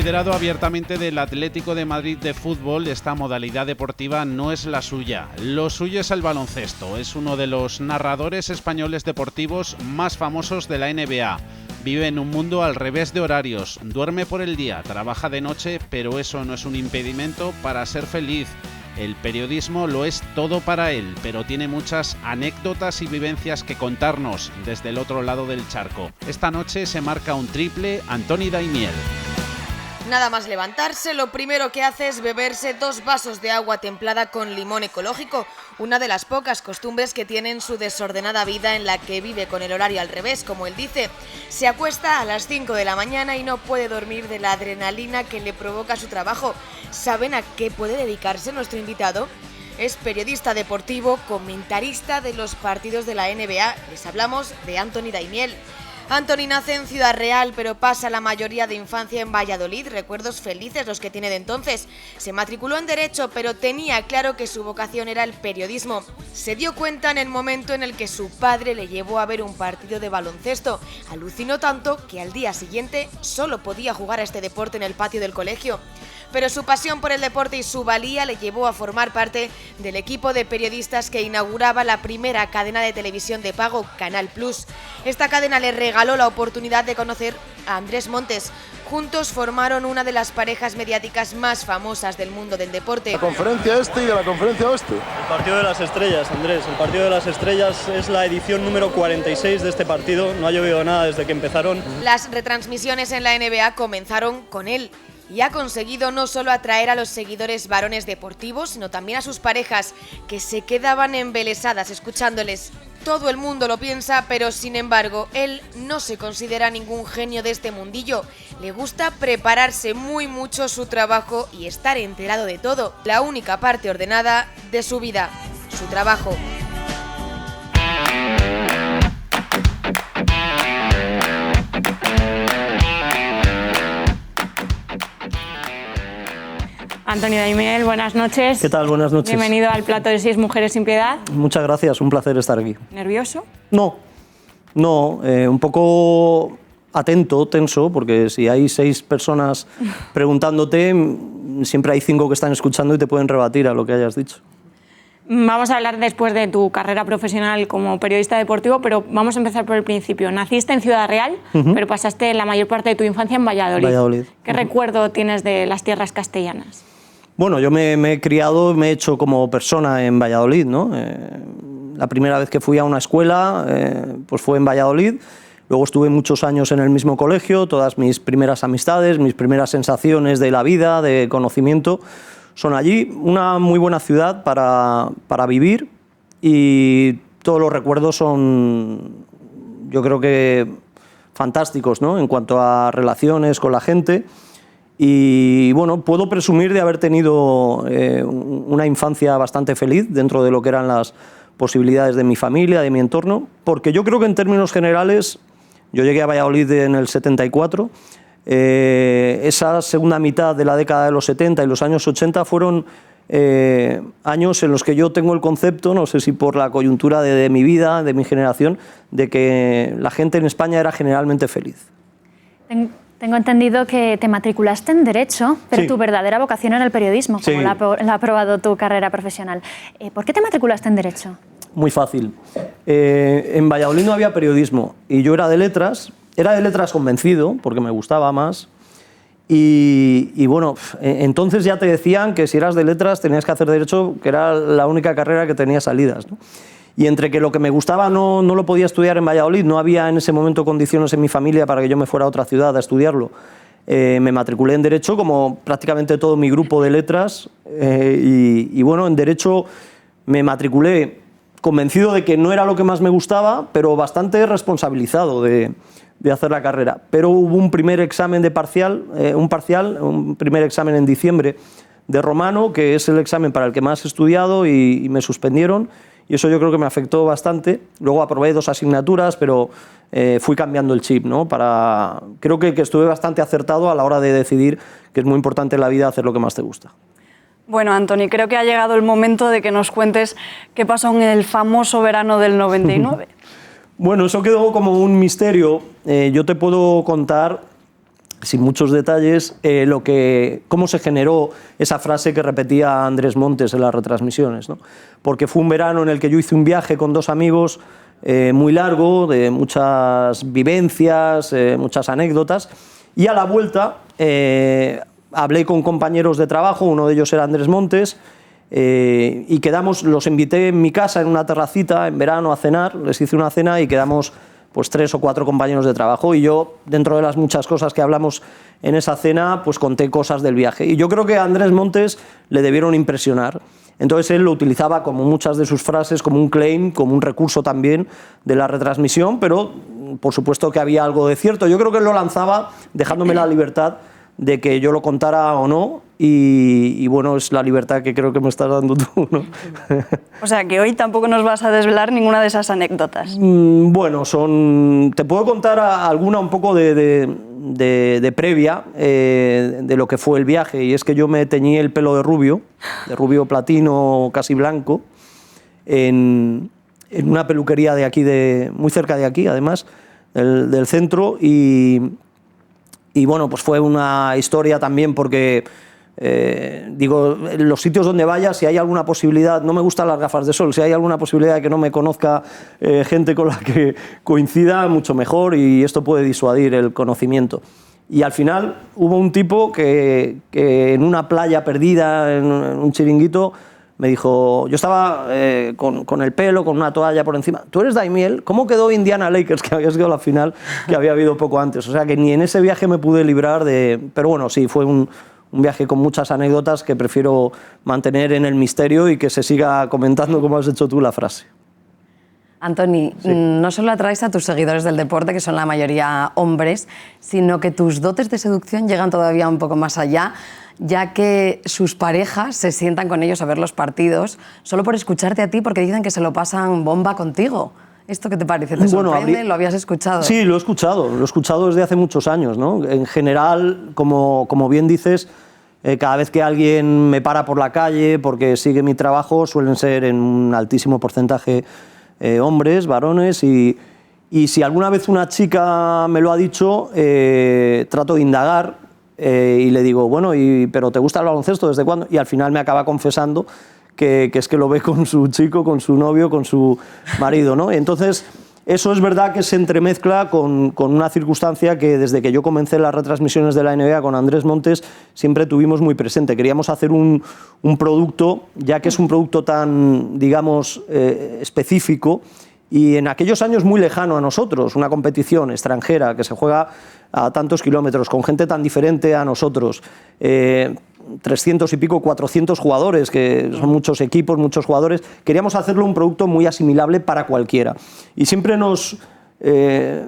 considerado abiertamente del Atlético de Madrid de fútbol, esta modalidad deportiva no es la suya. Lo suyo es el baloncesto. Es uno de los narradores españoles deportivos más famosos de la NBA. Vive en un mundo al revés de horarios. Duerme por el día, trabaja de noche, pero eso no es un impedimento para ser feliz. El periodismo lo es todo para él, pero tiene muchas anécdotas y vivencias que contarnos desde el otro lado del charco. Esta noche se marca un triple Antoni Daimiel. Nada más levantarse, lo primero que hace es beberse 2 vasos de agua templada con limón ecológico, una de las pocas costumbres que tiene en su desordenada vida en la que vive con el horario al revés, como él dice. Se acuesta a las 5 de la mañana y no puede dormir de la adrenalina que le provoca su trabajo. ¿Saben a qué puede dedicarse nuestro invitado? Es periodista deportivo, comentarista de los partidos de la NBA. Les hablamos de Antoni Daimiel. Antoni nace en Ciudad Real, pero pasa la mayoría de infancia en Valladolid, recuerdos felices los que tiene de entonces. Se matriculó en Derecho, pero tenía claro que su vocación era el periodismo. Se dio cuenta en el momento en el que su padre le llevó a ver un partido de baloncesto. Alucinó tanto que al día siguiente solo podía jugar a este deporte en el patio del colegio. Pero su pasión por el deporte y su valía le llevó a formar parte del equipo de periodistas que inauguraba la primera cadena de televisión de pago, Canal Plus. Esta cadena le regaló la oportunidad de conocer a Andrés Montes. Juntos formaron una de las parejas mediáticas más famosas del mundo del deporte. La conferencia este y de la conferencia oeste. El partido de las estrellas, Andrés. El partido de las estrellas es la edición número 46 de este partido. No ha llovido nada desde que empezaron. Las retransmisiones en la NBA comenzaron con él. Y ha conseguido no solo atraer a los seguidores varones deportivos, sino también a sus parejas, que se quedaban embelesadas escuchándoles. Todo el mundo lo piensa, pero sin embargo, él no se considera ningún genio de este mundillo. Le gusta prepararse muy mucho su trabajo y estar enterado de todo. La única parte ordenada de su vida, su trabajo. Antoni Daimiel, buenas noches. ¿Qué tal? Buenas noches. Bienvenido al plato de 6 mujeres sin piedad. Muchas gracias, un placer estar aquí. ¿Nervioso? No, un poco atento, tenso, porque si hay 6 personas preguntándote, siempre hay 5 que están escuchando y te pueden rebatir a lo que hayas dicho. Vamos a hablar después de tu carrera profesional como periodista deportivo, pero vamos a empezar por el principio. Naciste en Ciudad Real, pero pasaste la mayor parte de tu infancia en Valladolid. ¿Qué recuerdo tienes de las tierras castellanas? Bueno, yo me he criado, me he hecho como persona en Valladolid, ¿no? La primera vez que fui a una escuela pues fue en Valladolid. Luego estuve muchos años en el mismo colegio, todas mis primeras amistades, mis primeras sensaciones de la vida, de conocimiento, son allí. Una muy buena ciudad para vivir y todos los recuerdos son, yo creo que, fantásticos, ¿no? En cuanto a relaciones con la gente. Y bueno, puedo presumir de haber tenido una infancia bastante feliz dentro de lo que eran las posibilidades de mi familia, de mi entorno, porque yo creo que en términos generales, yo llegué a Valladolid en el 74, esa segunda mitad de la década de los 70 y los años 80 fueron años en los que yo tengo el concepto, no sé si por la coyuntura de mi vida, de mi generación, de que la gente en España era generalmente feliz. Tengo entendido que te matriculaste en Derecho, pero sí, tu verdadera vocación era el periodismo, como sí, la ha probado tu carrera profesional. ¿Por qué te matriculaste en Derecho? Muy fácil. En Valladolid no había periodismo y yo era de letras convencido, porque me gustaba más. Y bueno, entonces ya te decían que si eras de letras tenías que hacer Derecho, que era la única carrera que tenía salidas, ¿no? Y entre que lo que me gustaba no lo podía estudiar en Valladolid, no había en ese momento condiciones en mi familia para que yo me fuera a otra ciudad a estudiarlo, me matriculé en Derecho como prácticamente todo mi grupo de letras y bueno, en Derecho me matriculé convencido de que no era lo que más me gustaba, pero bastante responsabilizado de hacer la carrera. Pero hubo un primer examen un primer examen en diciembre de romano, que es el examen para el que más he estudiado y me suspendieron. Y eso yo creo que me afectó bastante. Luego aprobé 2 asignaturas, pero fui cambiando el chip, ¿no? Creo que estuve bastante acertado a la hora de decidir que es muy importante en la vida hacer lo que más te gusta. Bueno, Antoni, creo que ha llegado el momento de que nos cuentes qué pasó en el famoso verano del 99. Bueno, eso quedó como un misterio. Yo te puedo contar sin muchos detalles, cómo se generó esa frase que repetía Andrés Montes en las retransmisiones, ¿no? Porque fue un verano en el que yo hice un viaje con 2 amigos muy largo, de muchas vivencias, muchas anécdotas, y a la vuelta hablé con compañeros de trabajo, uno de ellos era Andrés Montes, y los invité en mi casa en una terracita en verano a cenar, les hice una cena y quedamos pues 3 o 4 compañeros de trabajo, y yo, dentro de las muchas cosas que hablamos en esa cena, pues conté cosas del viaje. Y yo creo que a Andrés Montes le debieron impresionar. Entonces él lo utilizaba, como muchas de sus frases, como un claim, como un recurso también de la retransmisión, pero por supuesto que había algo de cierto. Yo creo que él lo lanzaba dejándome la libertad de que yo lo contara o no, y bueno, es la libertad que creo que me estás dando tú, ¿no? O sea, que hoy tampoco nos vas a desvelar ninguna de esas anécdotas. Bueno, te puedo contar alguna un poco de previa de lo que fue el viaje, y es que yo me teñí el pelo de rubio platino casi blanco, en una peluquería de aquí, muy cerca de aquí, además, del centro, y bueno, pues fue una historia también porque, digo, en los sitios donde vaya, si hay alguna posibilidad, no me gustan las gafas de sol, si hay alguna posibilidad de que no me conozca gente con la que coincida, mucho mejor, y esto puede disuadir el conocimiento. Y al final hubo un tipo que en una playa perdida, en un chiringuito, me dijo, yo estaba con el pelo, con una toalla por encima, ¿tú eres Daimiel? ¿Cómo quedó Indiana Lakers, que había sido la final que había habido poco antes? O sea que ni en ese viaje me pude librar de... Pero bueno, sí, fue un viaje con muchas anécdotas que prefiero mantener en el misterio y que se siga comentando como has hecho tú la frase. Antoni, sí. No solo atraes a tus seguidores del deporte, que son la mayoría hombres, sino que tus dotes de seducción llegan todavía un poco más allá, ya que sus parejas se sientan con ellos a ver los partidos solo por escucharte a ti, porque dicen que se lo pasan bomba contigo. ¿Esto qué te parece? ¿Te sorprende? ¿Lo habías escuchado? Sí, lo he escuchado desde hace muchos años, ¿no? En general, como bien dices, cada vez que alguien me para por la calle porque sigue mi trabajo, suelen ser en un altísimo porcentaje hombres, varones, y si alguna vez una chica me lo ha dicho, trato de indagar y le digo, bueno, ¿pero te gusta el baloncesto? ¿Desde cuándo? Y al final me acaba confesando que es que lo ve con su chico, con su novio, con su marido, ¿no? Entonces, eso es verdad que se entremezcla con una circunstancia que desde que yo comencé las retransmisiones de la NBA con Andrés Montes siempre tuvimos muy presente. Queríamos hacer un producto, ya que es un producto tan, digamos, específico, y en aquellos años muy lejano a nosotros, una competición extranjera que se juega a tantos kilómetros, con gente tan diferente a nosotros, 300 y pico, 400 jugadores, que son muchos equipos, muchos jugadores. Queríamos hacerlo un producto muy asimilable para cualquiera. Y siempre nos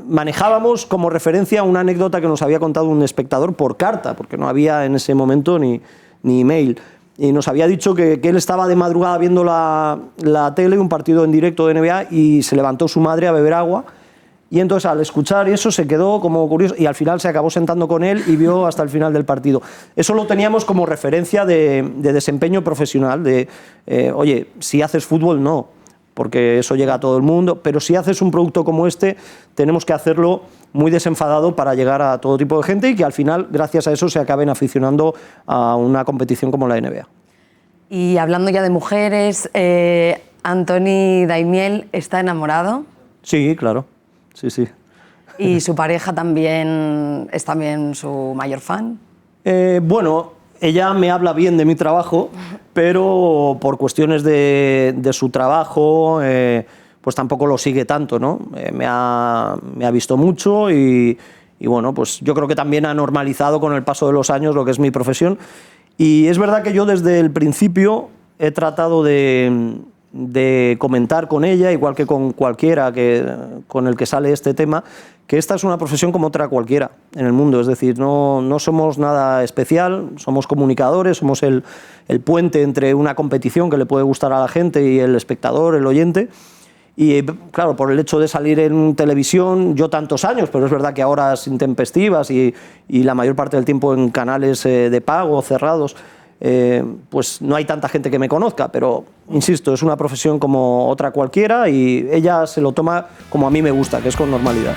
manejábamos como referencia una anécdota que nos había contado un espectador por carta, porque no había en ese momento ni email. Y nos había dicho que él estaba de madrugada viendo la tele, un partido en directo de NBA, y se levantó su madre a beber agua. Y entonces, al escuchar eso, se quedó como curioso y al final se acabó sentando con él y vio hasta el final del partido. Eso lo teníamos como referencia de desempeño profesional, oye, si haces fútbol, no, porque eso llega a todo el mundo, pero si haces un producto como este, tenemos que hacerlo muy desenfadado para llegar a todo tipo de gente y que al final, gracias a eso, se acaben aficionando a una competición como la NBA. Y hablando ya de mujeres, Antoni Daimiel está enamorado. Sí, claro. Sí. ¿Y su pareja también es su mayor fan? Bueno, ella me habla bien de mi trabajo, pero por cuestiones de su trabajo, pues tampoco lo sigue tanto, ¿no? Me ha visto mucho y bueno, pues yo creo que también ha normalizado con el paso de los años lo que es mi profesión. Y es verdad que yo desde el principio he tratado de comentar con ella, igual que con cualquiera con el que sale este tema, que esta es una profesión como otra cualquiera en el mundo. Es decir, no somos nada especial, somos comunicadores, somos el puente entre una competición que le puede gustar a la gente y el espectador, el oyente. Y claro, por el hecho de salir en televisión, yo tantos años, pero es verdad que a horas intempestivas y la mayor parte del tiempo en canales de pago, cerrados, pues no hay tanta gente que me conozca, pero insisto, es una profesión como otra cualquiera y ella se lo toma como a mí me gusta, que es con normalidad.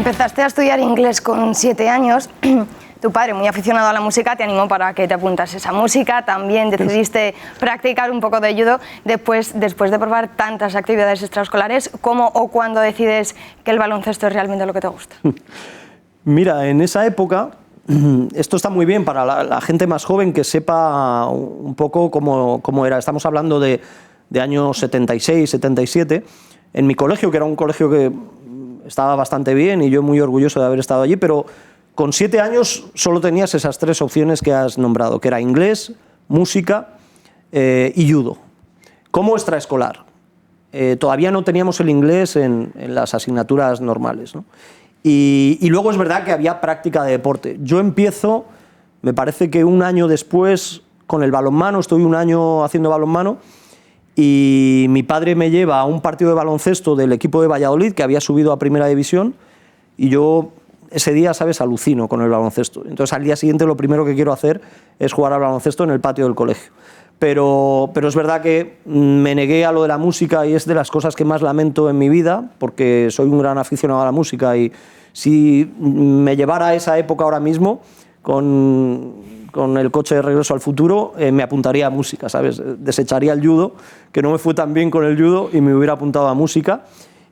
Empezaste a estudiar inglés con 7 años. Tu padre, muy aficionado a la música, te animó para que te apuntases a música. También decidiste practicar un poco de judo. Después de probar tantas actividades extraescolares, ¿cómo o cuándo decides que el baloncesto es realmente lo que te gusta? Mira, en esa época, esto está muy bien para la gente más joven que sepa un poco cómo era. Estamos hablando de años 76, 77. En mi colegio, que era un colegio que estaba bastante bien y yo muy orgulloso de haber estado allí, pero con 7 años solo tenías esas 3 opciones que has nombrado, que era inglés, música y judo. Como extraescolar. Todavía no teníamos el inglés en las asignaturas normales, ¿no? Y luego es verdad que había práctica de deporte. Yo empiezo, me parece que un año después, con el balonmano, estoy un año haciendo balonmano, y mi padre me lleva a un partido de baloncesto del equipo de Valladolid, que había subido a Primera División, y yo ese día, ¿sabes?, alucino con el baloncesto. Entonces al día siguiente lo primero que quiero hacer es jugar al baloncesto en el patio del colegio. Pero es verdad que me negué a lo de la música y es de las cosas que más lamento en mi vida, porque soy un gran aficionado a la música y si me llevara a esa época ahora mismo, con el coche de Regreso al Futuro, me apuntaría a música, ¿sabes? Desecharía el judo, que no me fue tan bien con el judo, y me hubiera apuntado a música.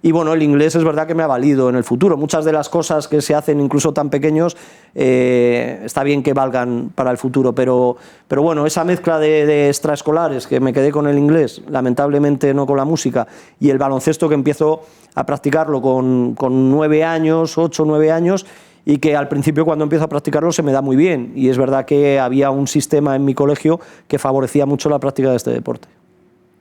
Y bueno, el inglés es verdad que me ha valido en el futuro. Muchas de las cosas que se hacen incluso tan pequeños está bien que valgan para el futuro, pero bueno, esa mezcla de extraescolares, que me quedé con el inglés, lamentablemente no con la música, y el baloncesto, que empiezo a practicarlo con 9 años, 8 o 9 años, y que al principio cuando empiezo a practicarlo se me da muy bien, y es verdad que había un sistema en mi colegio que favorecía mucho la práctica de este deporte.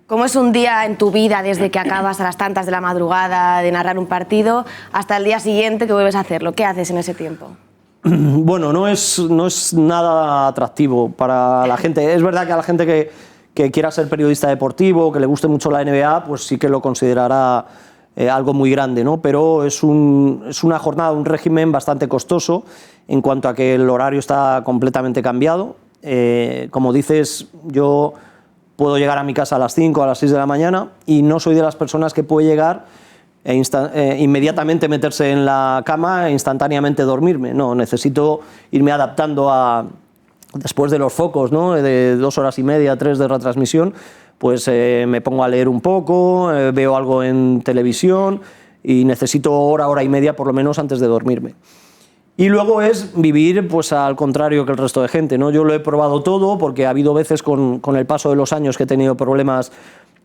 ¿Cómo es un día en tu vida desde que acabas a las tantas de la madrugada de narrar un partido hasta el día siguiente que vuelves a hacerlo? ¿Qué haces en ese tiempo? Bueno, no es nada atractivo para la gente. Es verdad que a la gente que quiera ser periodista deportivo, que le guste mucho la NBA, pues sí que lo considerará algo muy grande, ¿no? Pero es una jornada, un régimen bastante costoso en cuanto a que el horario está completamente cambiado. Como dices, yo puedo llegar a mi casa a las 5, a las 6 de la mañana y no soy de las personas que puede llegar inmediatamente meterse en la cama e instantáneamente dormirme. No, necesito irme adaptando después de los focos, ¿no?, de 2 horas y media, 3 de retransmisión, pues me pongo a leer un poco, veo algo en televisión y necesito hora y media por lo menos antes de dormirme. Y luego es vivir pues al contrario que el resto de gente, ¿no? Yo lo he probado todo porque ha habido veces con el paso de los años que he tenido problemas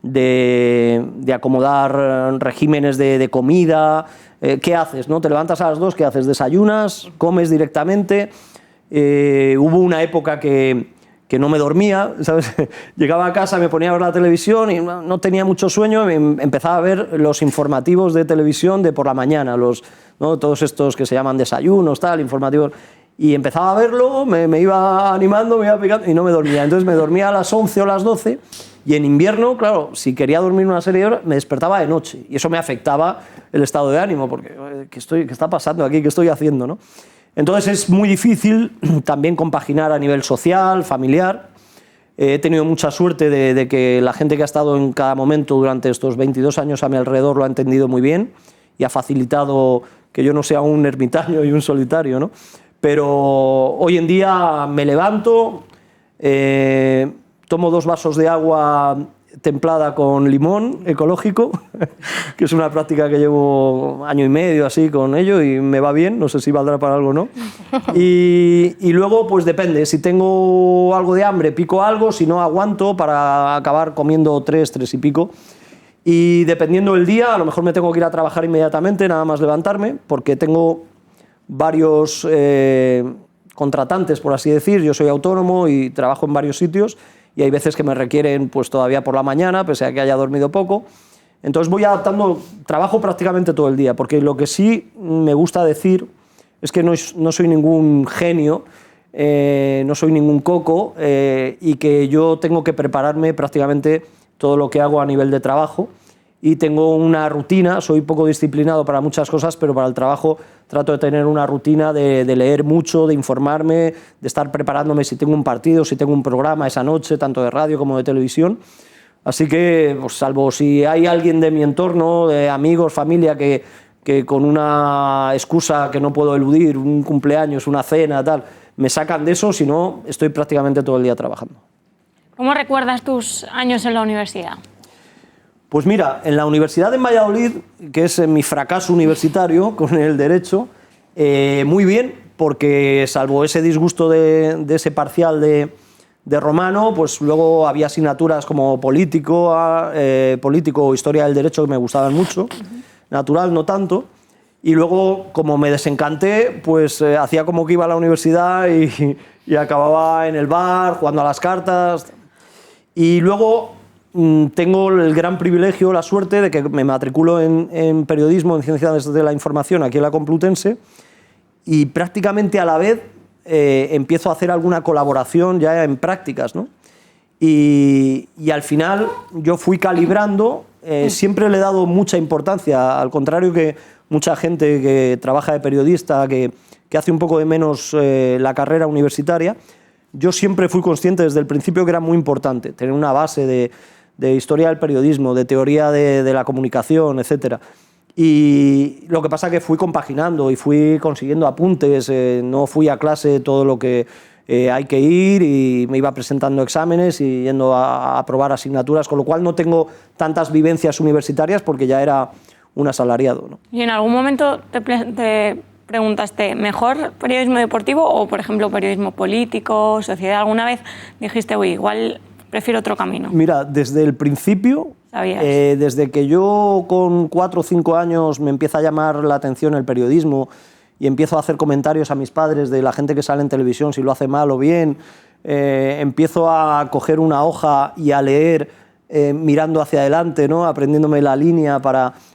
de acomodar regímenes de comida. ¿Qué haces, no? Te levantas a las 2, ¿qué haces? ¿Desayunas? ¿Comes directamente? Hubo una época que no me dormía, ¿sabes? Llegaba a casa, me ponía a ver la televisión y no tenía mucho sueño, empezaba a ver los informativos de televisión de por la mañana, ¿no?, todos estos que se llaman desayunos, informativos, y empezaba a verlo, me iba animando, me iba picando y no me dormía. Entonces me dormía a las 11 o las 12 y en invierno, claro, si quería dormir una serie de horas, me despertaba de noche y eso me afectaba el estado de ánimo, porque ¿qué está pasando aquí? ¿Qué estoy haciendo, no? Entonces es muy difícil también compaginar a nivel social, familiar. He tenido mucha suerte de que la gente que ha estado en cada momento durante estos 22 años a mi alrededor lo ha entendido muy bien y ha facilitado que yo no sea un ermitaño y un solitario, ¿no? Pero hoy en día me levanto, tomo 2 vasos de agua templada con limón ecológico, que es una práctica que llevo año y medio así con ello y me va bien, no sé si valdrá para algo o no. Y luego pues depende, si tengo algo de hambre pico algo, si no aguanto para acabar comiendo 3 y pico. Y dependiendo del día, a lo mejor me tengo que ir a trabajar inmediatamente, nada más levantarme, porque tengo varios contratantes, por así decir. Yo soy autónomo y trabajo en varios sitios y hay veces que me requieren pues todavía por la mañana, pese a que haya dormido poco. Entonces voy adaptando, trabajo prácticamente todo el día, porque lo que sí me gusta decir es que no soy ningún genio, no soy ningún coco y que yo tengo que prepararme prácticamente todo lo que hago a nivel de trabajo y tengo una rutina, soy poco disciplinado para muchas cosas, pero para el trabajo trato de tener una rutina de leer mucho, de informarme, de estar preparándome si tengo un partido, si tengo un programa esa noche, tanto de radio como de televisión. Así que, pues, salvo si hay alguien de mi entorno, de amigos, familia, que que con una excusa que no puedo eludir, un cumpleaños, una cena, tal, me sacan de eso, si no, estoy prácticamente todo el día trabajando. ¿Cómo recuerdas tus años en la universidad? Pues mira, en la Universidad de Valladolid, que es mi fracaso universitario con el derecho, muy bien, porque salvo ese disgusto de ese parcial de romano, pues luego había asignaturas como político o historia del derecho que me gustaban mucho, natural no tanto, y luego como me desencanté, pues hacía como que iba a la universidad y acababa en el bar, jugando a las cartas. Y luego tengo el gran privilegio, la suerte de que me matriculo en periodismo, en ciencias de la información aquí en la Complutense, y prácticamente a la vez empiezo a hacer alguna colaboración ya en prácticas, ¿no? Y al final yo fui calibrando, siempre le he dado mucha importancia, al contrario que mucha gente que trabaja de periodista, que hace un poco de menos la carrera universitaria. Yo siempre fui consciente desde el principio que era muy importante tener una base de historia del periodismo, de teoría de la comunicación, etc. Y lo que pasa es que fui compaginando y fui consiguiendo apuntes, no fui a clase todo lo que hay que ir, y me iba presentando exámenes y yendo a aprobar asignaturas, con lo cual no tengo tantas vivencias universitarias porque ya era un asalariado, ¿no? ¿Y en algún momento te preguntaste, mejor periodismo deportivo o, por ejemplo, periodismo político, sociedad? ¿Alguna vez dijiste, uy, igual prefiero otro camino? Mira, desde el principio, desde que yo con 4 o 5 años me empieza a llamar la atención el periodismo y empiezo a hacer comentarios a mis padres de la gente que sale en televisión, si lo hace mal o bien, empiezo a coger una hoja y a leer mirando hacia adelante, ¿no? Aprendiéndome la línea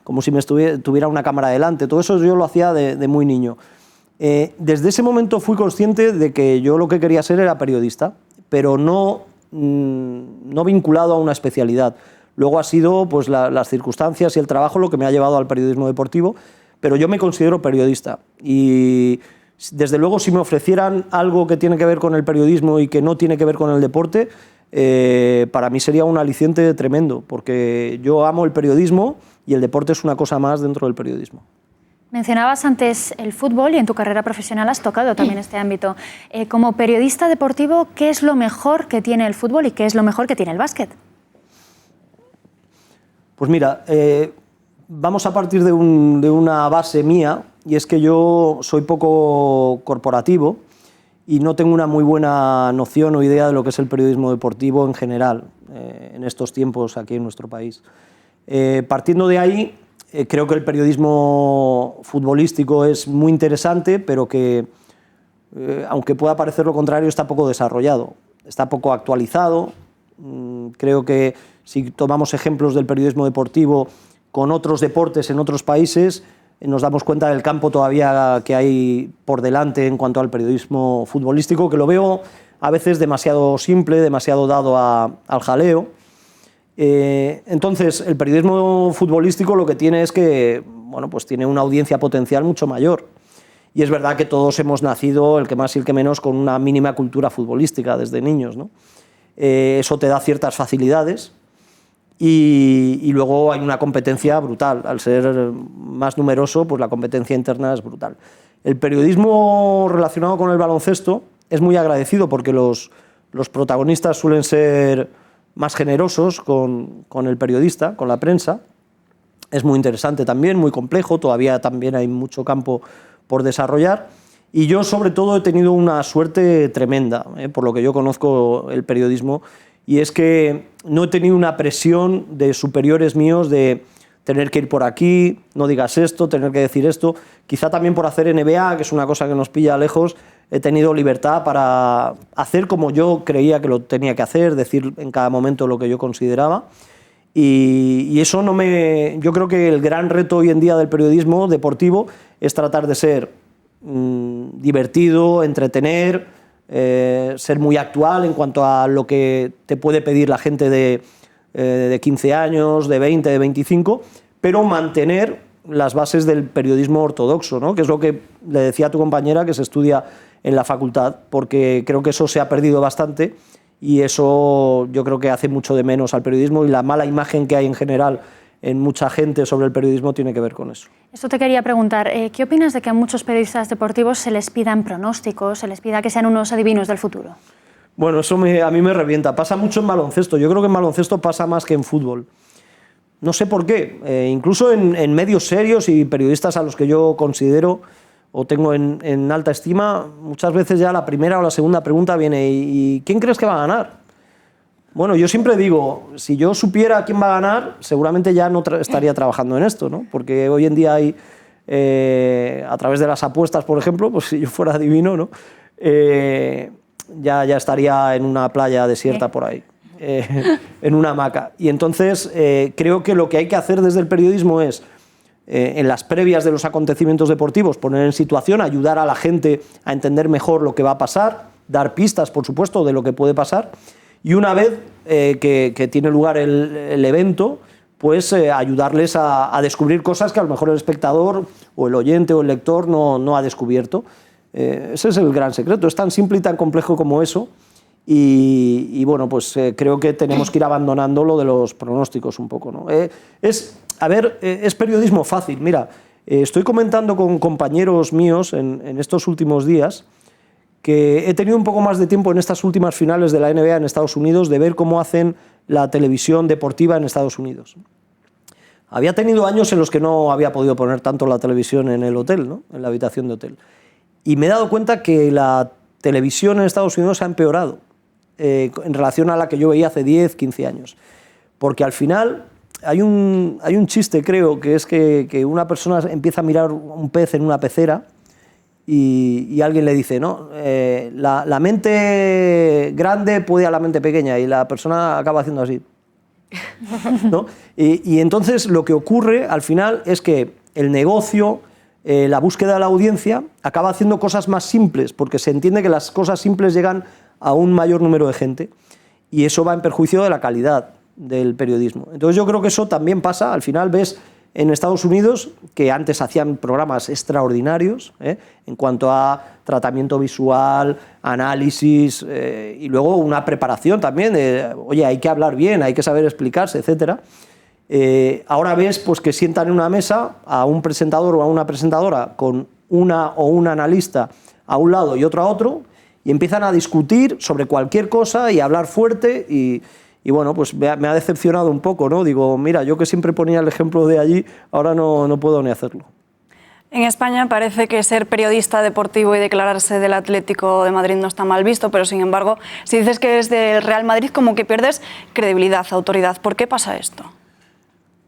como si tuviera una cámara delante. Todo eso yo lo hacía de muy niño. Desde ese momento fui consciente de que yo lo que quería ser era periodista, pero no vinculado a una especialidad. Luego ha sido pues, las circunstancias y el trabajo lo que me ha llevado al periodismo deportivo, pero yo me considero periodista. Y desde luego, si me ofrecieran algo que tiene que ver con el periodismo y que no tiene que ver con el deporte, para mí sería un aliciente tremendo, porque yo amo el periodismo y el deporte es una cosa más dentro del periodismo. Mencionabas antes el fútbol y en tu carrera profesional has tocado también este ámbito. Como periodista deportivo, ¿qué es lo mejor que tiene el fútbol y qué es lo mejor que tiene el básquet? Pues mira, vamos a partir de una base mía, y es que yo soy poco corporativo y no tengo una muy buena noción o idea de lo que es el periodismo deportivo en general, en estos tiempos aquí en nuestro país. Partiendo de ahí, creo que el periodismo futbolístico es muy interesante, pero que, aunque pueda parecer lo contrario, está poco desarrollado, está poco actualizado. Creo que si tomamos ejemplos del periodismo deportivo con otros deportes en otros países, nos damos cuenta del campo todavía que hay por delante en cuanto al periodismo futbolístico, que lo veo a veces demasiado simple, demasiado dado al jaleo. Entonces, el periodismo futbolístico lo que tiene es que, bueno, pues tiene una audiencia potencial mucho mayor. Y es verdad que todos hemos nacido, el que más y el que menos, con una mínima cultura futbolística desde niños, ¿no? Eso te da ciertas facilidades. Y luego hay una competencia brutal. Al ser más numeroso, pues la competencia interna es brutal. El periodismo relacionado con el baloncesto es muy agradecido porque los protagonistas suelen ser más generosos con el periodista, con la prensa. Es muy interesante también, muy complejo, todavía también hay mucho campo por desarrollar. Y yo, sobre todo, he tenido una suerte tremenda, por lo que yo conozco el periodismo, y es que no he tenido una presión de superiores míos de tener que ir por aquí, no digas esto, tener que decir esto. Quizá también por hacer NBA, que es una cosa que nos pilla lejos, he tenido libertad para hacer como yo creía que lo tenía que hacer, decir en cada momento lo que yo consideraba. Y eso no me... Yo creo que el gran reto hoy en día del periodismo deportivo es tratar de ser divertido, entretener, ser muy actual en cuanto a lo que te puede pedir la gente de 15 años, de 20, de 25, pero mantener las bases del periodismo ortodoxo, ¿no? Que es lo que le decía a tu compañera que se estudia en la facultad, porque creo que eso se ha perdido bastante y eso yo creo que hace mucho de menos al periodismo, y la mala imagen que hay en general en mucha gente sobre el periodismo tiene que ver con eso. Esto te quería preguntar, ¿qué opinas de que a muchos periodistas deportivos se les pidan pronósticos, se les pida que sean unos adivinos del futuro? Bueno, eso a mí me revienta. Pasa mucho en baloncesto. Yo creo que en baloncesto pasa más que en fútbol. No sé por qué. Incluso en medios serios y periodistas a los que yo considero o tengo en alta estima, muchas veces ya la primera o la segunda pregunta viene ¿y quién crees que va a ganar? Bueno, yo siempre digo, si yo supiera quién va a ganar, seguramente ya no estaría trabajando en esto, ¿no? Porque hoy en día hay, a través de las apuestas, por ejemplo, pues si yo fuera adivino, ¿no? Ya estaría en una playa desierta por ahí, en una hamaca. Y entonces creo que lo que hay que hacer desde el periodismo es, en las previas de los acontecimientos deportivos, poner en situación, ayudar a la gente a entender mejor lo que va a pasar, dar pistas, por supuesto, de lo que puede pasar, y una vez que tiene lugar el evento, pues ayudarles a descubrir cosas que a lo mejor el espectador o el oyente o el lector no ha descubierto. Ese es el gran secreto, es tan simple y tan complejo como eso, y bueno, pues creo que tenemos que ir abandonando lo de los pronósticos un poco, ¿no? Es periodismo fácil. Mira, estoy comentando con compañeros míos en estos últimos días que he tenido un poco más de tiempo en estas últimas finales de la NBA en Estados Unidos de ver cómo hacen la televisión deportiva en Estados Unidos. Había tenido años en los que no había podido poner tanto la televisión en el hotel, ¿no? En la habitación de hotel. Y me he dado cuenta que la televisión en Estados Unidos ha empeorado en relación a la que yo veía hace 10, 15 años. Porque al final hay un chiste, creo, que es que una persona empieza a mirar un pez en una pecera y alguien le dice, no, la mente grande puede a la mente pequeña, y la persona acaba haciendo así, ¿no? Y entonces lo que ocurre al final es que el negocio, la búsqueda de la audiencia, acaba haciendo cosas más simples, porque se entiende que las cosas simples llegan a un mayor número de gente, y eso va en perjuicio de la calidad del periodismo. Entonces yo creo que eso también pasa. Al final ves en Estados Unidos que antes hacían programas extraordinarios en cuanto a tratamiento visual, análisis, y luego una preparación también de, oye, hay que hablar bien, hay que saber explicarse, etc. Ahora ves pues, que sientan en una mesa a un presentador o a una presentadora con una o un analista a un lado y otro a otro, y empiezan a discutir sobre cualquier cosa y a hablar fuerte, y bueno, pues me ha decepcionado un poco, ¿no? Digo, mira, yo que siempre ponía el ejemplo de allí, ahora no puedo ni hacerlo. En España parece que ser periodista deportivo y declararse del Atlético de Madrid no está mal visto, pero sin embargo, si dices que eres del Real Madrid, como que pierdes credibilidad, autoridad. ¿Por qué pasa esto?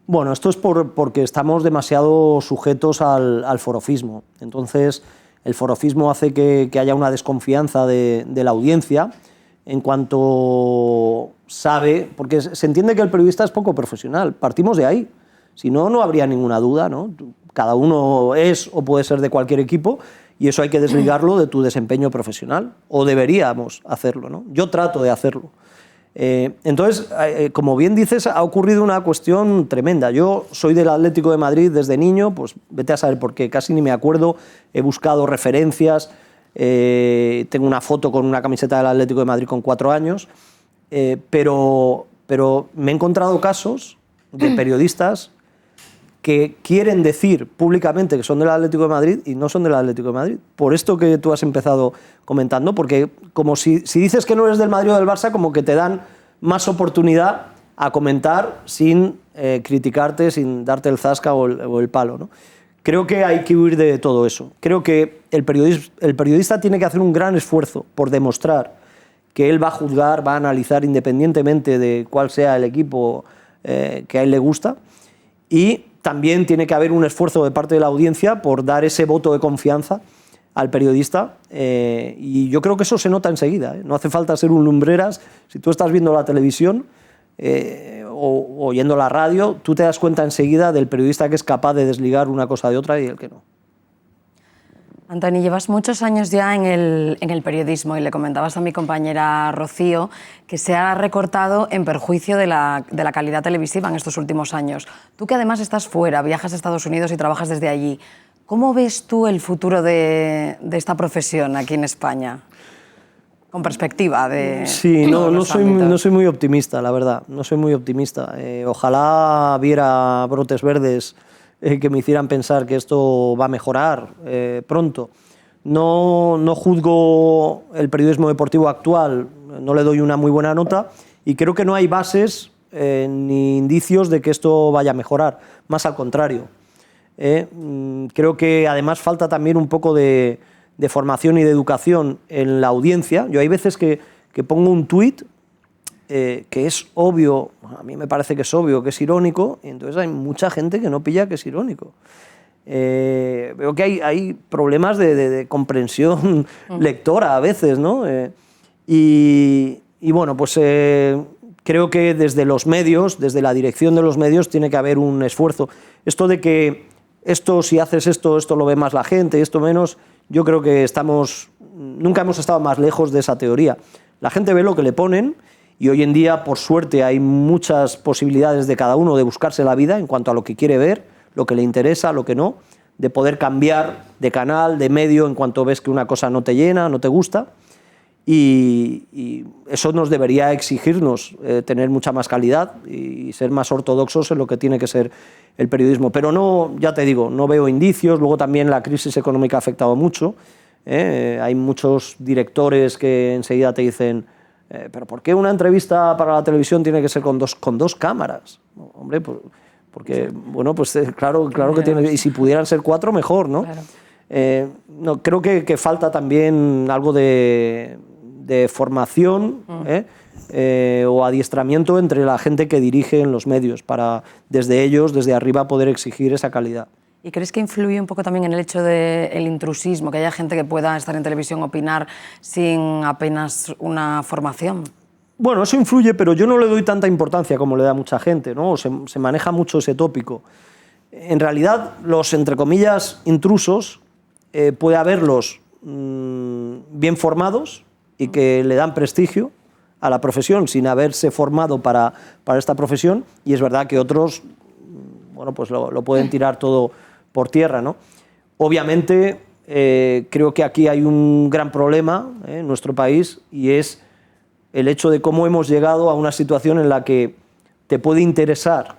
Bueno, esto es porque estamos demasiado sujetos al forofismo. Entonces, el forofismo hace que haya una desconfianza de la audiencia en cuanto sabe, porque se entiende que el periodista es poco profesional, partimos de ahí, si no, no habría ninguna duda, ¿no? Cada uno es o puede ser de cualquier equipo, y eso hay que desligarlo de tu desempeño profesional, o deberíamos hacerlo, ¿no? Yo trato de hacerlo. Entonces, como bien dices, ha ocurrido una cuestión tremenda. Yo soy del Atlético de Madrid desde niño, pues vete a saber por qué, casi ni me acuerdo, he buscado referencias. Tengo una foto con una camiseta del Atlético de Madrid con 4 años, pero me he encontrado casos de periodistas que quieren decir públicamente que son del Atlético de Madrid y no son del Atlético de Madrid. Por esto que tú has empezado comentando, porque como si dices que no eres del Madrid o del Barça, como que te dan más oportunidad a comentar sin criticarte, sin darte el zasca o el palo, ¿no? Creo que hay que huir de todo eso. Creo que el periodista tiene que hacer un gran esfuerzo por demostrar que él va a juzgar, va a analizar independientemente de cuál sea el equipo que a él le gusta, y también tiene que haber un esfuerzo de parte de la audiencia por dar ese voto de confianza al periodista, y yo creo que eso se nota enseguida, ¿eh? No hace falta ser un lumbreras. Si tú estás viendo la televisión o oyendo la radio, tú te das cuenta enseguida del periodista que es capaz de desligar una cosa de otra y el que no. Antoni, llevas muchos años ya en el periodismo, y le comentabas a mi compañera Rocío que se ha recortado en perjuicio de la calidad televisiva en estos últimos años. Tú, que además estás fuera, viajas a Estados Unidos y trabajas desde allí, ¿cómo ves tú el futuro de esta profesión aquí en España? Con perspectiva de... Sí, no soy muy optimista, la verdad. No soy muy optimista. Ojalá viera brotes verdes que me hicieran pensar que esto va a mejorar pronto. No juzgo el periodismo deportivo actual, no le doy una muy buena nota y creo que no hay bases ni indicios de que esto vaya a mejorar, más al contrario. Creo que además falta también un poco de formación y de educación en la audiencia. Yo hay veces que pongo un tuit que es obvio, a mí me parece que es obvio, que es irónico, y entonces hay mucha gente que no pilla que es irónico. Veo que hay problemas de comprensión lectora a veces, ¿no? Y bueno, pues creo que desde los medios, desde la dirección de los medios, tiene que haber un esfuerzo. Esto de que si haces esto lo ve más la gente, esto menos, yo creo que nunca hemos estado más lejos de esa teoría. La gente ve lo que le ponen y hoy en día, por suerte, hay muchas posibilidades de cada uno de buscarse la vida en cuanto a lo que quiere ver, lo que le interesa, lo que no, de poder cambiar de canal, de medio, en cuanto ves que una cosa no te llena, no te gusta. Y eso nos debería exigirnos tener mucha más calidad y ser más ortodoxos en lo que tiene que ser el periodismo. Pero no, ya te digo, no veo indicios. Luego también la crisis económica ha afectado mucho. Hay muchos directores que enseguida te dicen ¿pero por qué una entrevista para la televisión tiene que ser con dos cámaras? Hombre, porque, bueno, pues claro que tiene, y si pudieran ser 4, mejor, ¿no? Claro. No, creo que falta también algo de formación o adiestramiento entre la gente que dirige en los medios para desde ellos, desde arriba, poder exigir esa calidad. ¿Y crees que influye un poco también en el hecho del intrusismo, que haya gente que pueda estar en televisión, opinar sin apenas una formación? Bueno, eso influye, pero yo no le doy tanta importancia como le da mucha gente, ¿no? Se maneja mucho ese tópico. En realidad, los, entre comillas, intrusos, puede haberlos bien formados y que le dan prestigio a la profesión sin haberse formado para esta profesión, y es verdad que otros, bueno, pues lo pueden tirar todo por tierra, ¿no? Obviamente, creo que aquí hay un gran problema en nuestro país, y es el hecho de cómo hemos llegado a una situación en la que te puede interesar,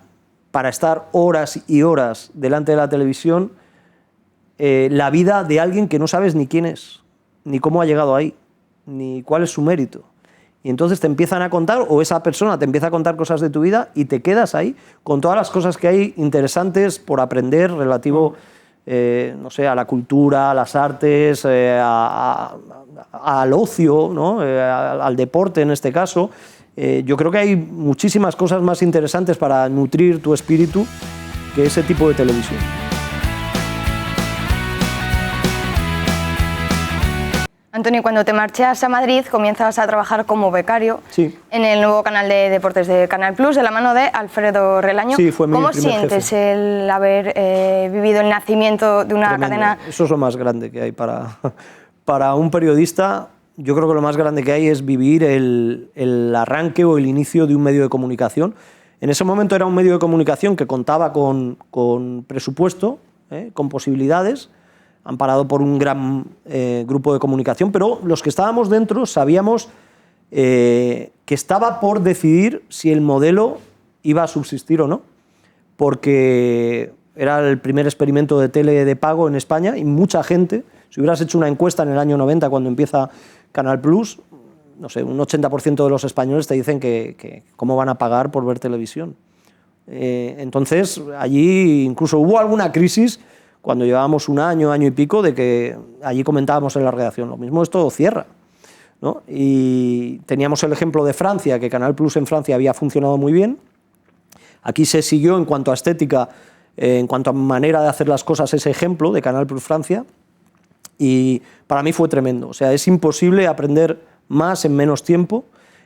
para estar horas y horas delante de la televisión, la vida de alguien que no sabes ni quién es, ni cómo ha llegado ahí, ni cuál es su mérito. Y entonces te empiezan a contar, o esa persona te empieza a contar cosas de tu vida y te quedas ahí con todas las cosas que hay interesantes por aprender relativo, no sé, a la cultura, a las artes, al ocio, ¿no? Al deporte en este caso. Yo creo que hay muchísimas cosas más interesantes para nutrir tu espíritu que ese tipo de televisión. Antonio, cuando te marchas a Madrid, comienzas a trabajar como becario en el nuevo canal de deportes de Canal Plus, de la mano de Alfredo Relaño. Sí, fue mi primer jefe. ¿Cómo sientes el haber vivido el nacimiento de una cadena? Eso es lo más grande que hay para un periodista. Yo creo que lo más grande que hay es vivir el arranque o el inicio de un medio de comunicación. En ese momento era un medio de comunicación que contaba con presupuesto, con posibilidades, amparado por un gran grupo de comunicación, pero los que estábamos dentro sabíamos que estaba por decidir si el modelo iba a subsistir o no, porque era el primer experimento de tele de pago en España y mucha gente, si hubieras hecho una encuesta en el año 90 cuando empieza Canal Plus, no sé, un 80% de los españoles te dicen que cómo van a pagar por ver televisión. Entonces, allí incluso hubo alguna crisis cuando llevábamos un año y pico, de que allí comentábamos en la redacción, lo mismo esto cierra, ¿no? Y teníamos el ejemplo de Francia, que Canal Plus en Francia había funcionado muy bien. Aquí se siguió en cuanto a estética, en cuanto a manera de hacer las cosas, ese ejemplo de Canal Plus Francia, y para mí fue tremendo. O sea, es imposible aprender más en menos tiempo,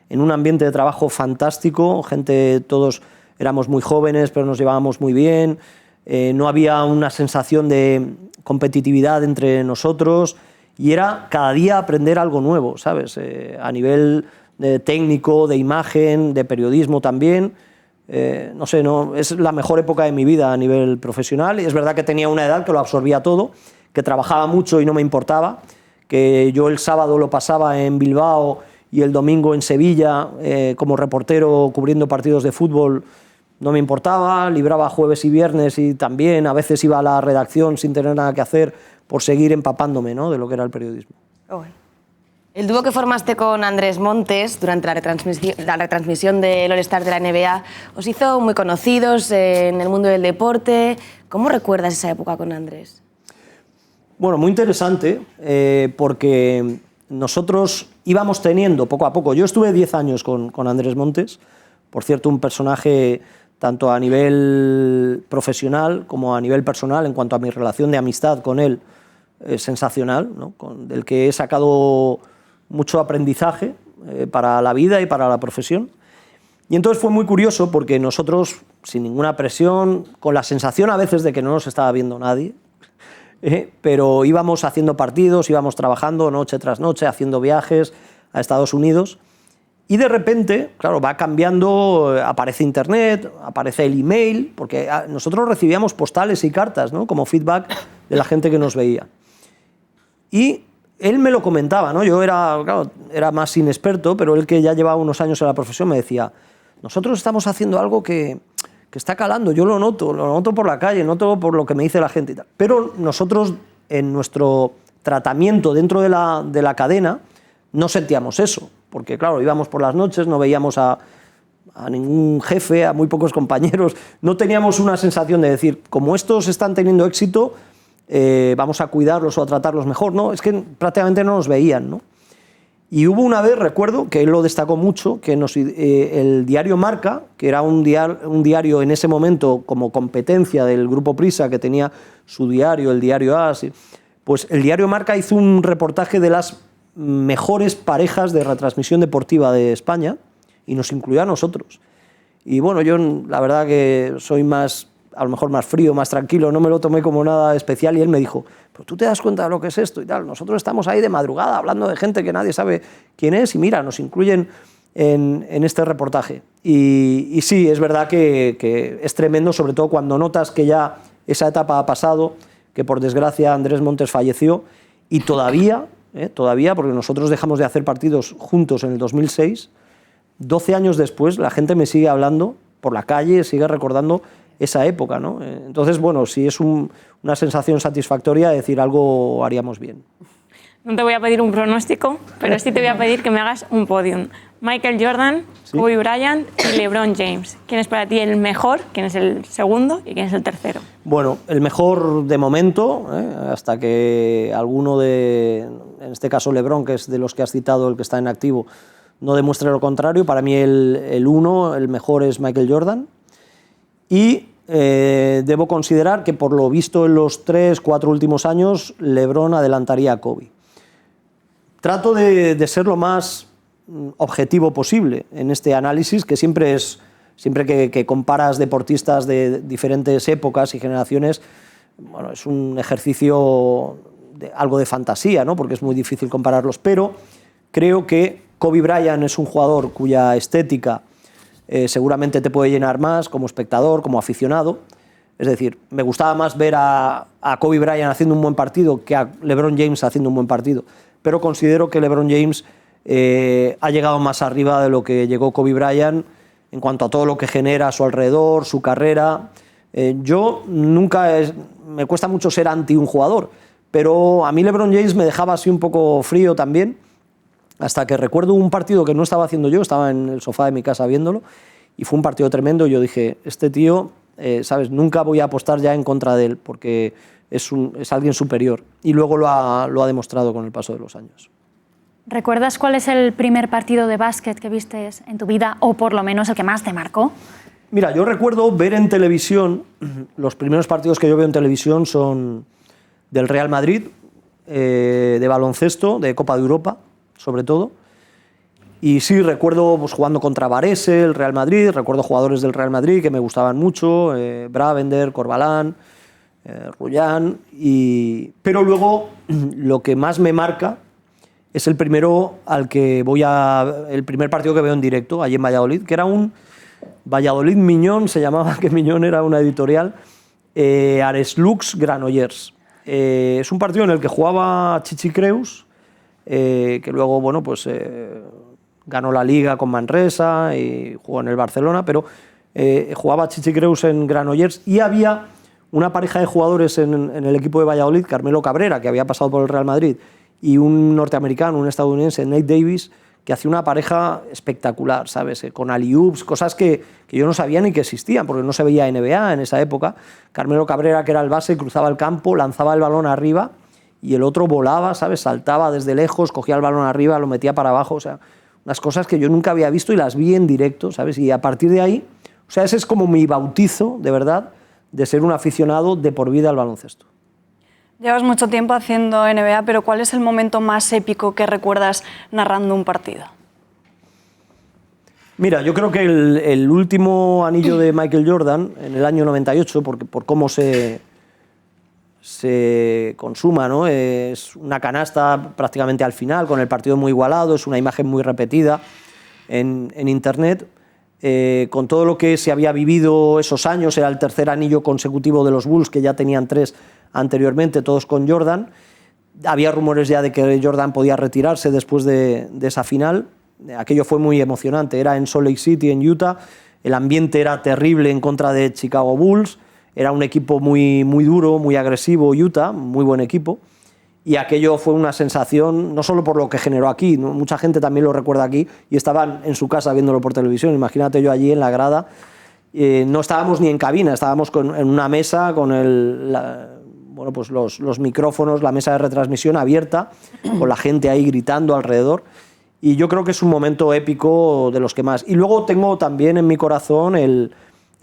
en un ambiente de trabajo fantástico, todos éramos muy jóvenes, pero nos llevábamos muy bien. No había una sensación de competitividad entre nosotros y era cada día aprender algo nuevo, ¿sabes? A nivel técnico, de imagen, de periodismo también. No sé, es la mejor época de mi vida a nivel profesional. Y es verdad que tenía una edad que lo absorbía todo, que trabajaba mucho y no me importaba, que yo el sábado lo pasaba en Bilbao y el domingo en Sevilla como reportero cubriendo partidos de fútbol, no me importaba, libraba jueves y viernes y también a veces iba a la redacción sin tener nada que hacer por seguir empapándome, ¿no?, de lo que era el periodismo. El dúo que formaste con Andrés Montes durante la retransmisión del All-Star de la NBA os hizo muy conocidos en el mundo del deporte. ¿Cómo recuerdas esa época con Andrés? Bueno, muy interesante, porque nosotros íbamos teniendo poco a poco... Yo estuve 10 años con Andrés Montes, por cierto, un personaje tanto a nivel profesional como a nivel personal, en cuanto a mi relación de amistad con él, sensacional, ¿no?, del que he sacado mucho aprendizaje para la vida y para la profesión. Y entonces fue muy curioso porque nosotros, sin ninguna presión, con la sensación a veces de que no nos estaba viendo nadie, pero íbamos haciendo partidos, íbamos trabajando noche tras noche, haciendo viajes a Estados Unidos, y de repente, claro, va cambiando, aparece Internet, aparece el email, porque nosotros recibíamos postales y cartas, ¿no?, como feedback de la gente que nos veía. Y él me lo comentaba, ¿no? Yo era más inexperto, pero él, que ya llevaba unos años en la profesión, me decía: nosotros estamos haciendo algo que está calando, yo lo noto por la calle, noto por lo que me dice la gente y tal. Pero nosotros, en nuestro tratamiento dentro de la cadena, no sentíamos eso, porque claro, íbamos por las noches, no veíamos a ningún jefe, a muy pocos compañeros, no teníamos una sensación de decir, como estos están teniendo éxito, vamos a cuidarlos o a tratarlos mejor, ¿no? Es que prácticamente no nos veían, ¿no? Y hubo una vez, recuerdo, que él lo destacó mucho, que el diario Marca, que era un diario en ese momento como competencia del Grupo Prisa, que tenía su diario, el diario AS, pues el diario Marca hizo un reportaje de las mejores parejas de retransmisión deportiva de España y nos incluyó a nosotros. Y bueno, yo la verdad que soy más, a lo mejor más frío, más tranquilo, no me lo tomé como nada especial, y él me dijo: pero tú te das cuenta de lo que es esto y tal, nosotros estamos ahí de madrugada hablando de gente que nadie sabe quién es y mira, nos incluyen en este reportaje. Y sí, es verdad que es tremendo, sobre todo cuando notas que ya esa etapa ha pasado, que por desgracia Andrés Montes falleció y todavía, porque nosotros dejamos de hacer partidos juntos en el 2006, 12 años después la gente me sigue hablando por la calle, sigue recordando esa época, ¿no? Entonces, bueno, sí es una sensación satisfactoria decir algo haríamos bien. No te voy a pedir un pronóstico, pero sí te voy a pedir que me hagas un podium. Michael Jordan, ¿sí?, Kobe Bryant y LeBron James. ¿Quién es para ti el mejor? ¿Quién es el segundo? ¿Y quién es el tercero? Bueno, el mejor de momento, hasta que alguno en este caso LeBron, que es de los que has citado, el que está en activo, no demuestre lo contrario. Para mí el mejor es Michael Jordan. Y debo considerar que, por lo visto en los 3-4 últimos años, LeBron adelantaría a Kobe. Trato de ser lo más objetivo posible en este análisis, que siempre que comparas deportistas de diferentes épocas y generaciones, bueno, es un ejercicio algo de fantasía, ¿no?, porque es muy difícil compararlos, pero creo que Kobe Bryant es un jugador cuya estética seguramente te puede llenar más como espectador, como aficionado. Es decir, me gustaba más ver a Kobe Bryant haciendo un buen partido que a LeBron James haciendo un buen partido, pero considero que LeBron James ha llegado más arriba de lo que llegó Kobe Bryant en cuanto a todo lo que genera a su alrededor, su carrera. Yo me cuesta mucho ser anti un jugador, pero a mí LeBron James me dejaba así un poco frío también, hasta que recuerdo un partido que no estaba haciendo yo, estaba en el sofá de mi casa viéndolo, y fue un partido tremendo. Yo dije, este tío, ¿sabes?, nunca voy a apostar ya en contra de él, porque es alguien superior. Y luego lo ha demostrado con el paso de los años. ¿Recuerdas cuál es el primer partido de básquet que viste en tu vida, o por lo menos el que más te marcó? Mira, yo recuerdo ver en televisión, los primeros partidos que yo veo en televisión son del Real Madrid, de baloncesto, de Copa de Europa, sobre todo. Y sí, recuerdo pues, jugando contra Varese, el Real Madrid, recuerdo jugadores del Real Madrid que me gustaban mucho, Bravender, Corbalán, Rullán, pero luego lo que más me marca es el primer partido que veo en directo, allí en Valladolid, que era un Valladolid Miñón, se llamaba, que Miñón era una editorial, Areslux Granollers. Es un partido en el que jugaba Chichi Creus que luego, bueno, pues ganó la Liga con Manresa y jugó en el Barcelona, pero jugaba Chichi Creus en Granollers y había una pareja de jugadores en el equipo de Valladolid, Carmelo Cabrera, que había pasado por el Real Madrid, y un norteamericano, un estadounidense, Nate Davis, que hacía una pareja espectacular, ¿sabes? Con alley-oops, cosas que yo no sabía ni que existían, porque no se veía NBA en esa época. Carmelo Cabrera, que era el base, cruzaba el campo, lanzaba el balón arriba y el otro volaba, ¿sabes? Saltaba desde lejos, cogía el balón arriba, lo metía para abajo, o sea, unas cosas que yo nunca había visto y las vi en directo, ¿sabes? Y a partir de ahí, o sea, ese es como mi bautizo, de verdad, de ser un aficionado de por vida al baloncesto. Llevas mucho tiempo haciendo NBA, pero ¿cuál es el momento más épico que recuerdas narrando un partido? Mira, yo creo que el último anillo de Michael Jordan, en el año 98, por cómo se consuma, ¿no? Es una canasta prácticamente al final, con el partido muy igualado, es una imagen muy repetida en Internet. Con todo lo que se había vivido esos años, era el tercer anillo consecutivo de los Bulls, que ya tenían 3 anteriormente, todos con Jordan. Había rumores ya de que Jordan podía retirarse después de esa final. Aquello fue muy emocionante, era en Salt Lake City, en Utah. El ambiente era terrible en contra de Chicago Bulls. Era un equipo muy, muy duro, muy agresivo, Utah, muy buen equipo. Y aquello fue una sensación, no solo por lo que generó aquí, ¿no? Mucha gente también lo recuerda aquí y estaban en su casa viéndolo por televisión. Imagínate yo allí en la grada. No estábamos ni en cabina, estábamos en una mesa con bueno, pues los micrófonos, la mesa de retransmisión abierta, con la gente ahí gritando alrededor. Y yo creo que es un momento épico de los que más. Y luego tengo también en mi corazón el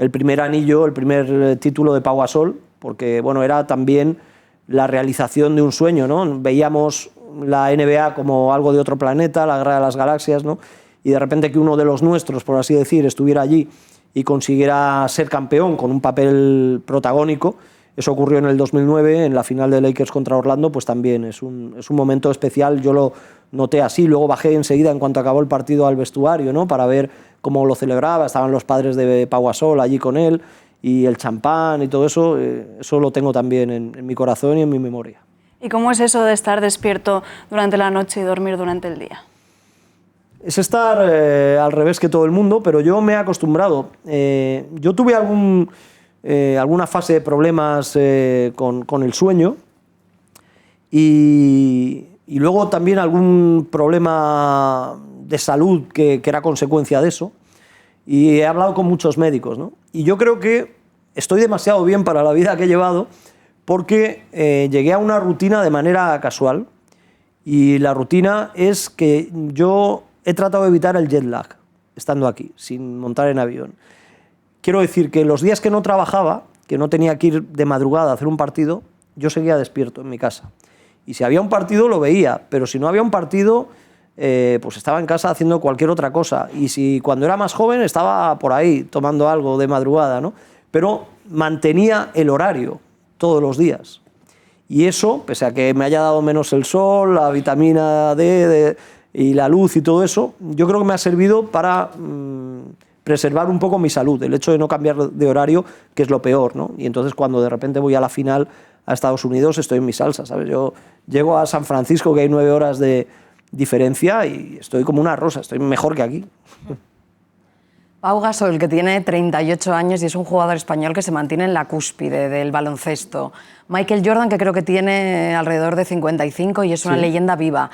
primer anillo, el primer título de Pau Gasol, porque bueno, era también la realización de un sueño, ¿no? Veíamos la NBA como algo de otro planeta, la Guerra de las Galaxias, ¿no? Y de repente que uno de los nuestros, por así decir, estuviera allí y consiguiera ser campeón con un papel protagónico. Eso ocurrió en el 2009, en la final de Lakers contra Orlando, pues también es un momento especial. Yo lo noté así, luego bajé enseguida en cuanto acabó el partido al vestuario, ¿no? Para ver cómo lo celebraba, estaban los padres de Pau Gasol allí con él, y el champán y todo eso, eso lo tengo también en mi corazón y en mi memoria. ¿Y cómo es eso de estar despierto durante la noche y dormir durante el día? Es estar al revés que todo el mundo, pero yo me he acostumbrado. Yo tuve alguna fase de problemas con el sueño y luego también algún problema de salud que era consecuencia de eso. Y he hablado con muchos médicos, ¿no? Y yo creo que estoy demasiado bien para la vida que he llevado porque llegué a una rutina de manera casual. Y la rutina es que yo he tratado de evitar el jet lag, estando aquí, sin montar en avión. Quiero decir que los días que no trabajaba, que no tenía que ir de madrugada a hacer un partido, yo seguía despierto en mi casa. Y si había un partido lo veía, pero si no había un partido, pues estaba en casa haciendo cualquier otra cosa. Y si cuando era más joven estaba por ahí tomando algo de madrugada, ¿no? Pero mantenía el horario todos los días. Y eso, pese a que me haya dado menos el sol, la vitamina D y la luz y todo eso, yo creo que me ha servido para preservar un poco mi salud, el hecho de no cambiar de horario, que es lo peor, ¿no? Y entonces cuando de repente voy a la final a Estados Unidos estoy en mi salsa, ¿sabes? Yo llego a San Francisco, que hay 9 horas de diferencia, y estoy como una rosa, estoy mejor que aquí. Pau Gasol, que tiene 38 años y es un jugador español que se mantiene en la cúspide del baloncesto. Michael Jordan, que creo que tiene alrededor de 55 y es una leyenda viva.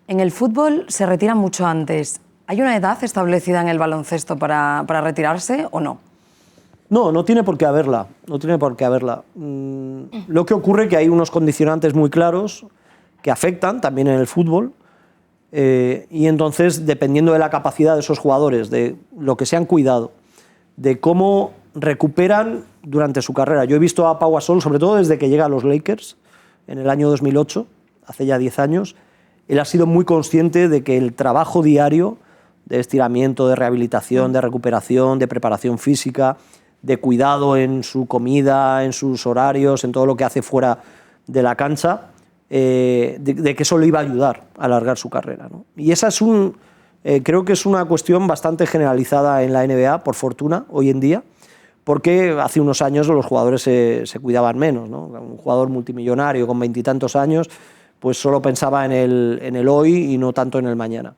En el fútbol se retira mucho antes. ¿Hay una edad establecida en el baloncesto para retirarse o no? No, no tiene por qué haberla. No tiene por qué haberla. Lo que ocurre es que hay unos condicionantes muy claros que afectan también en el fútbol. Y entonces, dependiendo de la capacidad de esos jugadores, de lo que se han cuidado, de cómo recuperan durante su carrera. Yo he visto a Pau Gasol, sobre todo desde que llega a los Lakers, en el año 2008, hace ya 10 años, él ha sido muy consciente de que el trabajo diario de estiramiento, de rehabilitación, de recuperación, de preparación física, de cuidado en su comida, en sus horarios, en todo lo que hace fuera de la cancha, de que eso le iba a ayudar a alargar su carrera, ¿no? Y esa es creo que es una cuestión bastante generalizada en la NBA, por fortuna, hoy en día, porque hace unos años los jugadores se cuidaban menos, ¿no? Un jugador multimillonario con 20 y tantos años, pues solo pensaba en el hoy y no tanto en el mañana.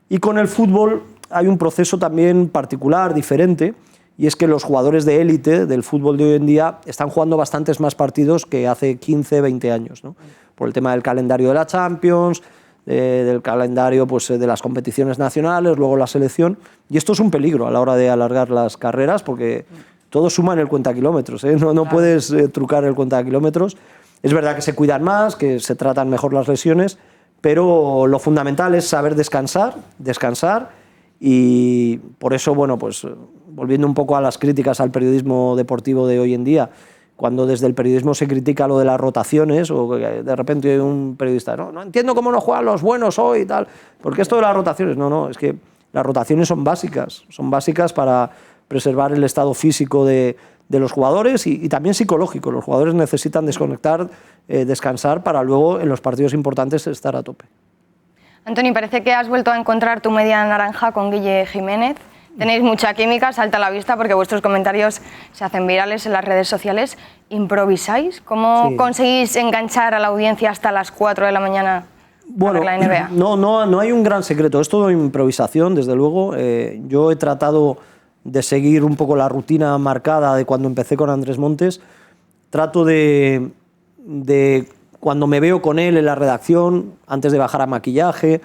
Y con el fútbol hay un proceso también particular, diferente, y es que los jugadores de élite del fútbol de hoy en día están jugando bastantes más partidos que hace 15, 20 años, ¿no? Por el tema del calendario de la Champions, del calendario pues, de las competiciones nacionales, luego la selección, y esto es un peligro a la hora de alargar las carreras porque todo suma en el cuentakilómetros, ¿eh? No puedes trucar el cuentakilómetros. Es verdad que se cuidan más, que se tratan mejor las lesiones, pero lo fundamental es saber descansar, y por eso, bueno, pues volviendo un poco a las críticas al periodismo deportivo de hoy en día, cuando desde el periodismo se critica lo de las rotaciones, o que de repente un periodista, no entiendo cómo no juegan los buenos hoy y tal, porque esto de las rotaciones, no, es que las rotaciones son básicas para preservar el estado físico de los jugadores y también psicológico. Los jugadores necesitan desconectar, descansar para luego en los partidos importantes estar a tope. Antoni, parece que has vuelto a encontrar tu media naranja con Guille Jiménez. Tenéis mucha química, salta a la vista porque vuestros comentarios se hacen virales en las redes sociales. ¿Improvisáis? ¿Cómo conseguís enganchar a la audiencia hasta las 4 de la mañana para la NBA? No hay un gran secreto, es todo improvisación, desde luego. Yo he tratado de seguir un poco la rutina marcada de cuando empecé con Andrés Montes. Trato de cuando me veo con él en la redacción, antes de bajar a maquillaje,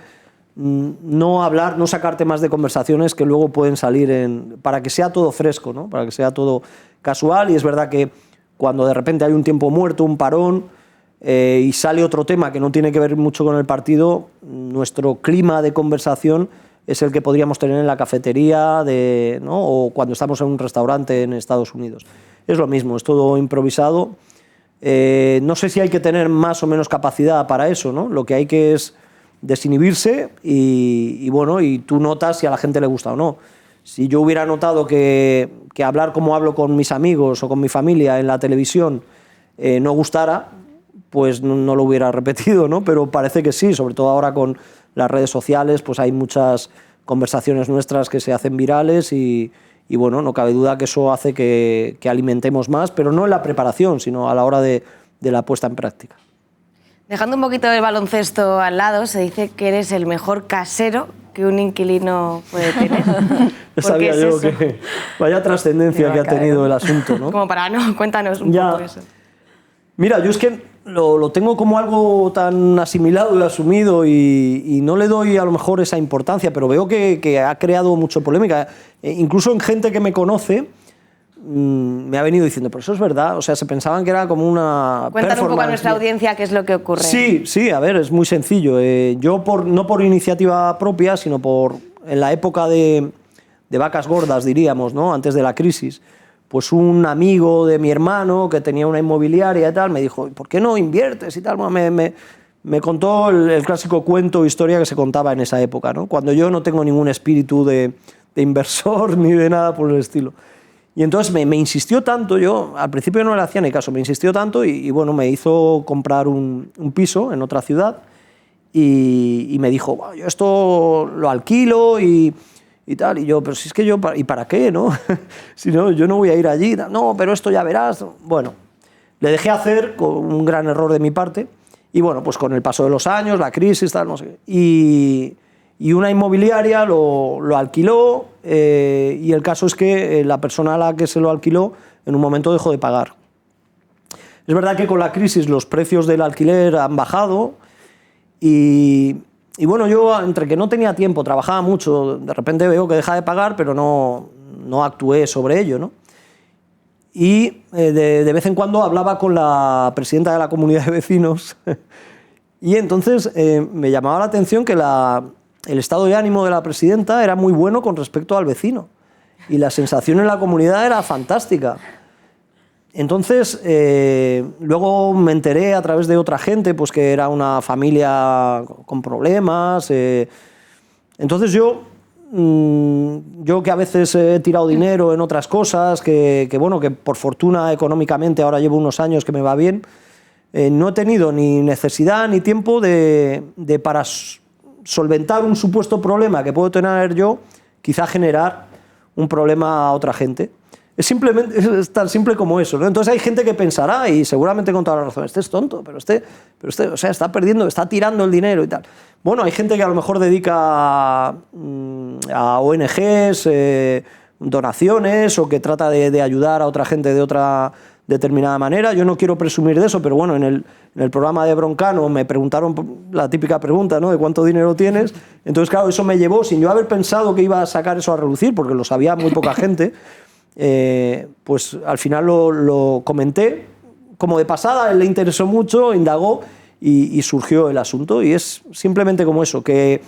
no hablar, no sacar temas de conversaciones que luego pueden salir para que sea todo fresco, ¿no? Para que sea todo casual. Y es verdad que cuando de repente hay un tiempo muerto, un parón, y sale otro tema que no tiene que ver mucho con el partido, nuestro clima de conversación es el que podríamos tener en la cafetería, ¿no? O cuando estamos en un restaurante en Estados Unidos. Es lo mismo, es todo improvisado. No sé si hay que tener más o menos capacidad para eso, ¿no? Lo que hay que es desinhibirse y tú notas si a la gente le gusta o no. Si yo hubiera notado que hablar como hablo con mis amigos o con mi familia en la televisión no gustara, pues no lo hubiera repetido, ¿no? Pero parece que sí, sobre todo ahora con las redes sociales, pues hay muchas conversaciones nuestras que se hacen virales y bueno, no cabe duda que eso hace que alimentemos más, pero no en la preparación, sino a la hora de la puesta en práctica. Dejando un poquito del baloncesto al lado, se dice que eres el mejor casero que un inquilino puede tener. Sabía yo que vaya trascendencia que ha tenido el asunto, ¿no? Como cuéntanos un poco eso. Mira, yo es que lo tengo como algo tan asimilado y asumido y no le doy a lo mejor esa importancia, pero veo que ha creado mucha polémica. Incluso en gente que me conoce me ha venido diciendo, pero eso es verdad, o sea, se pensaban que era como una Cuéntanos un poco a nuestra audiencia qué es lo que ocurre. Sí, a ver, es muy sencillo. Yo no por iniciativa propia, sino en la época de vacas gordas, diríamos, ¿no? Antes de la crisis, pues un amigo de mi hermano que tenía una inmobiliaria y tal, me dijo, ¿por qué no inviertes y tal? Bueno, me contó el clásico cuento o historia que se contaba en esa época, ¿no? Cuando yo no tengo ningún espíritu de inversor ni de nada por el estilo. Y entonces me insistió tanto, yo al principio no le hacía ni caso, me insistió tanto y bueno, me hizo comprar un piso en otra ciudad y me dijo, wow, yo esto lo alquilo y tal, y yo, pero si es que yo, ¿y para qué, no? Si no, yo no voy a ir allí, no, pero esto ya verás. Bueno, le dejé hacer con un gran error de mi parte y bueno, pues con el paso de los años, la crisis, tal, no sé qué, y una inmobiliaria lo alquiló y el caso es que la persona a la que se lo alquiló en un momento dejó de pagar. Es verdad que con la crisis los precios del alquiler han bajado y bueno, yo entre que no tenía tiempo, trabajaba mucho, de repente veo que deja de pagar, pero no actué sobre ello, ¿no? Y de vez en cuando hablaba con la presidenta de la comunidad de vecinos y entonces me llamaba la atención que el estado de ánimo de la presidenta era muy bueno con respecto al vecino y la sensación en la comunidad era fantástica. Entonces, luego me enteré a través de otra gente pues que era una familia con problemas. Entonces yo que a veces he tirado dinero en otras cosas, que por fortuna económicamente ahora llevo unos años que me va bien, no he tenido ni necesidad ni tiempo para solventar un supuesto problema que puedo tener yo, quizá generar un problema a otra gente. Es tan simple como eso, ¿no? Entonces hay gente que pensará, y seguramente con toda la razón, este es tonto, pero este o sea, está perdiendo, está tirando el dinero y tal. Bueno, hay gente que a lo mejor dedica a ONGs, donaciones, o que trata de ayudar a otra gente de otra determinada manera. Yo no quiero presumir de eso, pero bueno, en el programa de Broncano me preguntaron la típica pregunta, ¿no?, de cuánto dinero tienes. Entonces, claro, eso me llevó, sin yo haber pensado que iba a sacar eso a relucir, porque lo sabía muy poca gente, pues al final lo comenté. Como de pasada, él le interesó mucho, indagó y surgió el asunto. Y es simplemente como eso, que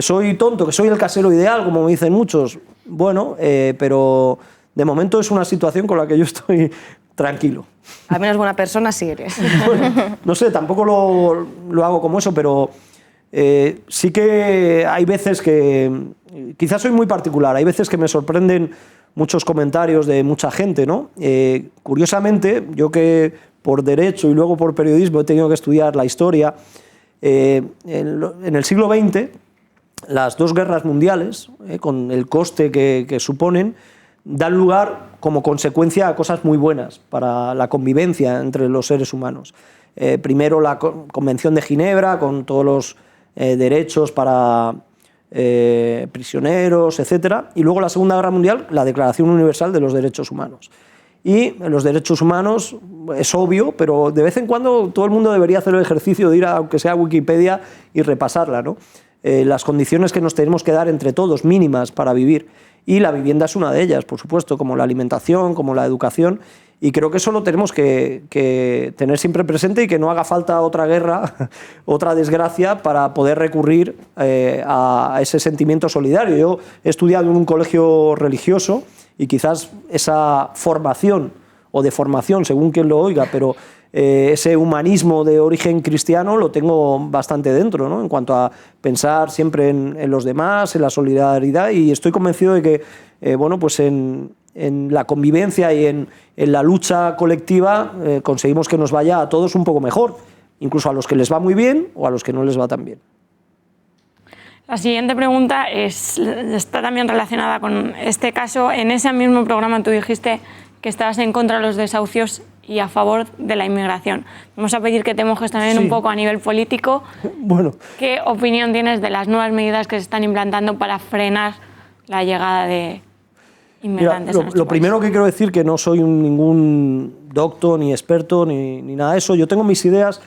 soy tonto, que soy el casero ideal, como me dicen muchos. Bueno, pero de momento es una situación con la que yo estoy tranquilo. Al menos buena persona sí eres. Bueno, no sé, tampoco lo hago como eso, pero sí que hay veces que... Quizás soy muy particular, hay veces que me sorprenden muchos comentarios de mucha gente, ¿no? Curiosamente, yo que por derecho y luego por periodismo he tenido que estudiar la historia, en el siglo XX, las dos guerras mundiales, con el coste que suponen, dan lugar como consecuencia a cosas muy buenas para la convivencia entre los seres humanos. Primero la Convención de Ginebra, con todos los derechos para prisioneros, etc. Y luego la Segunda Guerra Mundial, la Declaración Universal de los Derechos Humanos. Y los derechos humanos, es obvio, pero de vez en cuando todo el mundo debería hacer el ejercicio de ir, aunque sea a Wikipedia, y repasarla, ¿no? Las condiciones que nos tenemos que dar entre todos, mínimas, para vivir. Y la vivienda es una de ellas, por supuesto, como la alimentación, como la educación. Y creo que eso lo tenemos que tener siempre presente, y que no haga falta otra guerra, otra desgracia, para poder recurrir a ese sentimiento solidario. Yo he estudiado en un colegio religioso, y quizás esa formación o deformación, según quien lo oiga, pero ese humanismo de origen cristiano lo tengo bastante dentro, ¿no?, en cuanto a pensar siempre en los demás, en la solidaridad, y estoy convencido de que bueno, pues en la convivencia y en la lucha colectiva conseguimos que nos vaya a todos un poco mejor, incluso a los que les va muy bien o a los que no les va tan bien. La siguiente pregunta está también relacionada con este caso. En ese mismo programa tú dijiste que estabas en contra de los desahucios y a favor de la inmigración. Vamos a pedir que te mojes también un poco a nivel político. Bueno. ¿Qué opinión tienes de las nuevas medidas que se están implantando para frenar la llegada de inmigrantes? Mira, lo primero que quiero decir, que no soy ningún doctor ni experto ni nada de eso. Yo tengo mis ideas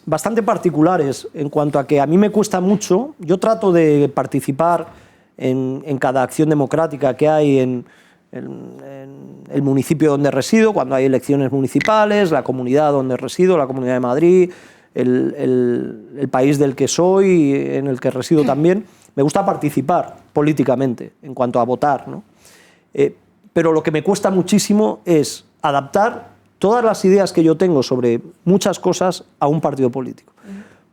bastante particulares en cuanto a que a mí me cuesta mucho. Yo trato de participar en cada acción democrática que hay en el municipio donde resido, cuando hay elecciones municipales, la comunidad donde resido, la Comunidad de Madrid, el país del que soy, en el que resido también. Me gusta participar políticamente en cuanto a votar, ¿no? Pero lo que me cuesta muchísimo es adaptar todas las ideas que yo tengo sobre muchas cosas a un partido político.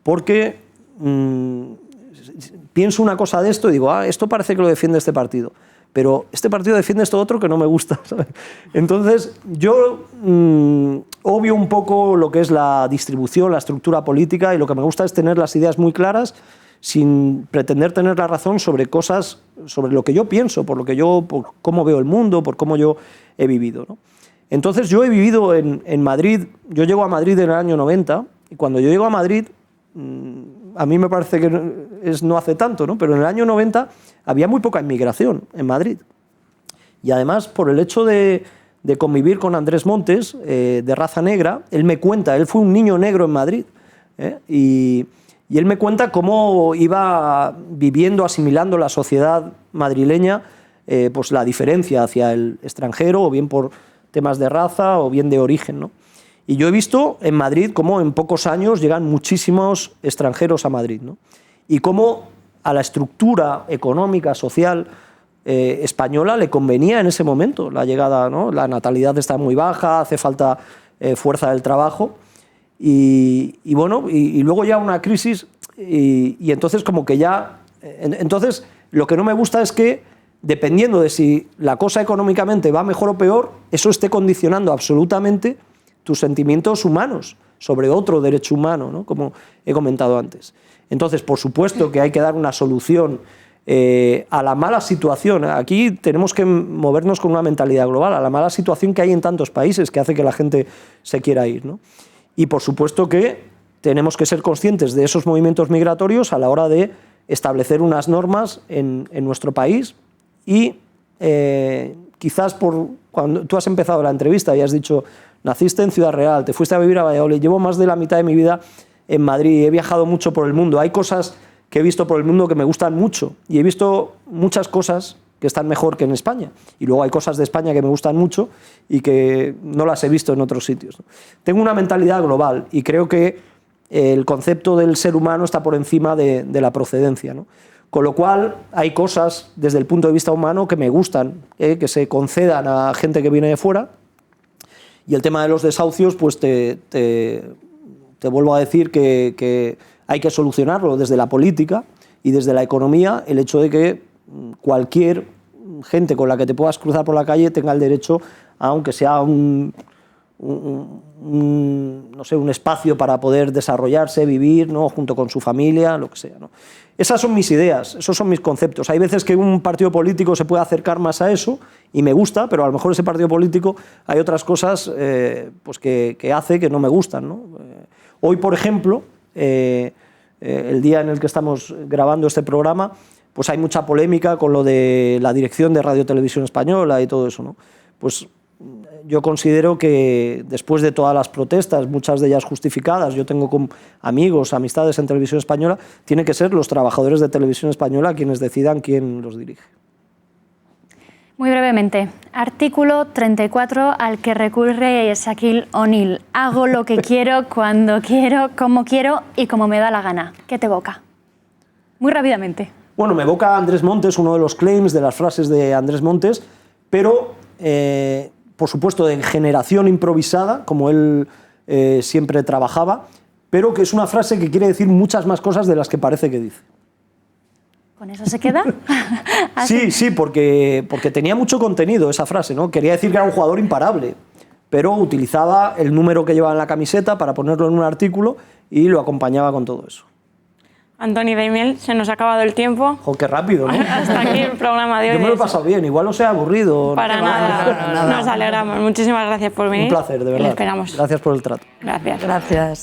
Porque pienso una cosa de esto y digo, esto parece que lo defiende este partido, pero este partido defiende esto otro que no me gusta, ¿sabes? Entonces, yo obvio un poco lo que es la distribución, la estructura política, y lo que me gusta es tener las ideas muy claras, sin pretender tener la razón sobre cosas, sobre lo que yo pienso, por cómo veo el mundo, por cómo yo he vivido, ¿no? Entonces, yo he vivido en Madrid. Yo llego a Madrid en el año 90, y cuando yo llego a Madrid, a mí me parece que no hace tanto, ¿no?, pero en el año 90 había muy poca inmigración en Madrid. Y además, por el hecho de convivir con Andrés Montes, de raza negra, él me cuenta, él fue un niño negro en Madrid, y él me cuenta cómo iba viviendo, asimilando la sociedad madrileña, pues la diferencia hacia el extranjero, o bien por temas de raza o bien de origen, ¿no? Y yo he visto en Madrid cómo en pocos años llegan muchísimos extranjeros a Madrid, ¿no? Y cómo a la estructura económica, social española le convenía en ese momento la llegada, ¿no? La natalidad está muy baja, hace falta fuerza del trabajo, y bueno, y luego ya una crisis, y entonces como que ya... Entonces lo que no me gusta es que, dependiendo de si la cosa económicamente va mejor o peor, eso esté condicionando absolutamente tus sentimientos humanos sobre otro derecho humano, ¿no?, como he comentado antes. Entonces, por supuesto que hay que dar una solución a la mala situación. Aquí tenemos que movernos con una mentalidad global, a la mala situación que hay en tantos países que hace que la gente se quiera ir, ¿no? Y por supuesto que tenemos que ser conscientes de esos movimientos migratorios a la hora de establecer unas normas en nuestro país y quizás cuando tú has empezado la entrevista y has dicho, naciste en Ciudad Real, te fuiste a vivir a Valladolid, llevo más de la mitad de mi vida en Madrid, he viajado mucho por el mundo, hay cosas que he visto por el mundo que me gustan mucho y he visto muchas cosas que están mejor que en España y luego hay cosas de España que me gustan mucho y que no las he visto en otros sitios, ¿no? Tengo una mentalidad global y creo que el concepto del ser humano está por encima de la procedencia, ¿no? Con lo cual hay cosas desde el punto de vista humano que me gustan, que se concedan a gente que viene de fuera. Y el tema de los desahucios, pues te vuelvo a decir que hay que solucionarlo desde la política y desde la economía, el hecho de que cualquier gente con la que te puedas cruzar por la calle tenga el derecho, aunque sea un espacio para poder desarrollarse, vivir, ¿no? Junto con su familia, lo que sea, ¿no? Esas son mis ideas, esos son mis conceptos. Hay veces que un partido político se puede acercar más a eso y me gusta, pero a lo mejor ese partido político hay otras cosas pues que hace que no me gustan, ¿no? Hoy, por ejemplo, el día en el que estamos grabando este programa, pues hay mucha polémica con lo de la dirección de Radio Televisión Española y todo eso, ¿no? Pues yo considero que después de todas las protestas, muchas de ellas justificadas, yo tengo amigos, amistades en Televisión Española, tienen que ser los trabajadores de Televisión Española quienes decidan quién los dirige. Muy brevemente, artículo 34 al que recurre Shaquille O'Neal. Hago lo que quiero, cuando quiero, como quiero y como me da la gana. ¿Qué te evoca? Muy rápidamente. Bueno, me evoca Andrés Montes, uno de los claims de las frases de Andrés Montes, pero por supuesto de generación improvisada, como él siempre trabajaba, pero que es una frase que quiere decir muchas más cosas de las que parece que dice. ¿Con eso se queda? Sí, porque tenía mucho contenido esa frase, ¿no? Quería decir que era un jugador imparable, pero utilizaba el número que llevaba en la camiseta para ponerlo en un artículo y lo acompañaba con todo eso. Antoni Daimiel, se nos ha acabado el tiempo. ¡Jo, qué rápido!, ¿no? Hasta aquí el programa de hoy. Yo me lo he pasado bien, igual os he aburrido. Para nada, nos alegramos. Muchísimas gracias por venir. Un placer, de verdad. Y le esperamos. Gracias por el trato. Gracias. Gracias.